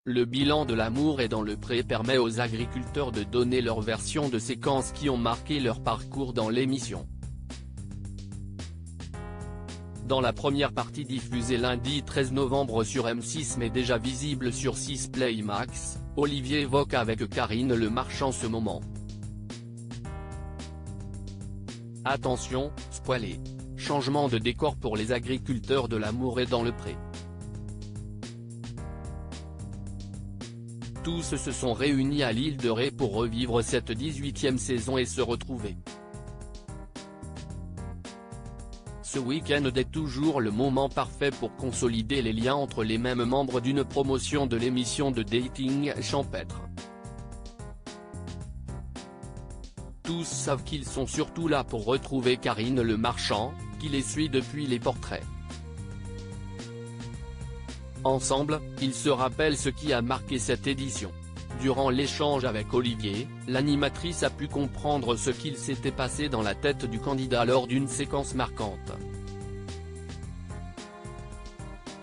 Le bilan de l'amour est dans le pré permet aux agriculteurs de donner leur version de séquences qui ont marqué leur parcours dans l'émission. Dans la première partie diffusée lundi 13 novembre sur M6 mais déjà visible sur 6 Play Max, Olivier évoque avec Karine Le Marchand ce moment. Attention, spoilé. Changement de décor pour les agriculteurs de l'amour est dans le pré. Tous se sont réunis à l'île de Ré pour revivre cette 18e saison et se retrouver. Ce week-end est toujours le moment parfait pour consolider les liens entre les mêmes membres d'une promotion de l'émission de dating champêtre. Tous savent qu'ils sont surtout là pour retrouver Karine Le Marchand, qui les suit depuis les portraits. Ensemble, ils se rappellent ce qui a marqué cette édition. Durant l'échange avec Olivier, l'animatrice a pu comprendre ce qu'il s'était passé dans la tête du candidat lors d'une séquence marquante.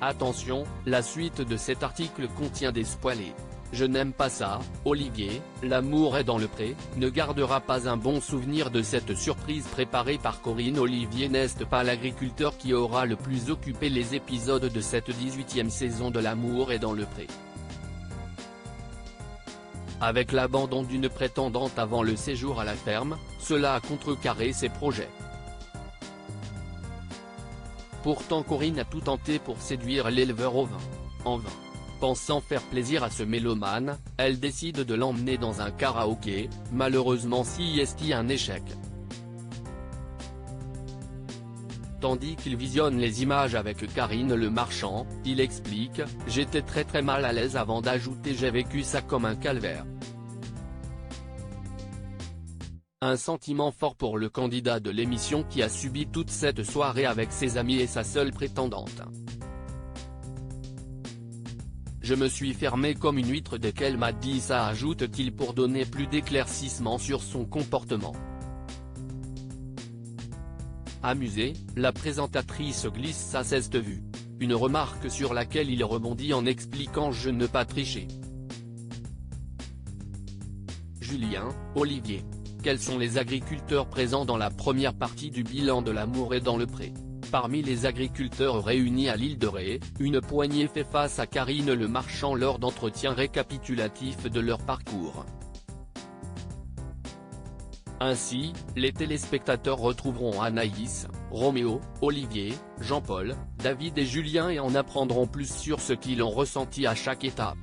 Attention, la suite de cet article contient des spoilers. Je n'aime pas ça, Olivier, l'amour est dans le pré, ne gardera pas un bon souvenir de cette surprise préparée par Corinne. Olivier n'est pas l'agriculteur qui aura le plus occupé les épisodes de cette 18e saison de l'amour est dans le pré. Avec l'abandon d'une prétendante avant le séjour à la ferme, cela a contrecarré ses projets. Pourtant Corinne a tout tenté pour séduire l'éleveur au vin. En vain. Pensant faire plaisir à ce mélomane, elle décide de l'emmener dans un karaoké, malheureusement c'est un échec. Tandis qu'il visionne les images avec Karine Le Marchand, il explique « J'étais très mal à l'aise avant d'ajouter j'ai vécu ça comme un calvaire ». Un sentiment fort pour le candidat de l'émission qui a subi toute cette soirée avec ses amis et sa seule prétendante. Je me suis fermé comme une huître dès qu'elle m'a dit ça, ajoute-t-il pour donner plus d'éclaircissements sur son comportement. Amusée, la présentatrice glisse sa ceste vue. Une remarque sur laquelle il rebondit en expliquant « Je ne pas tricher ». Julien, Olivier. Quels sont les agriculteurs présents dans la première partie du bilan de l'amour est dans le pré? Parmi les agriculteurs réunis à l'île de Ré, une poignée fait face à Karine Le Marchand lors d'entretiens récapitulatifs de leur parcours. Ainsi, les téléspectateurs retrouveront Anaïs, Roméo, Olivier, Jean-Paul, David et Julien et en apprendront plus sur ce qu'ils ont ressenti à chaque étape.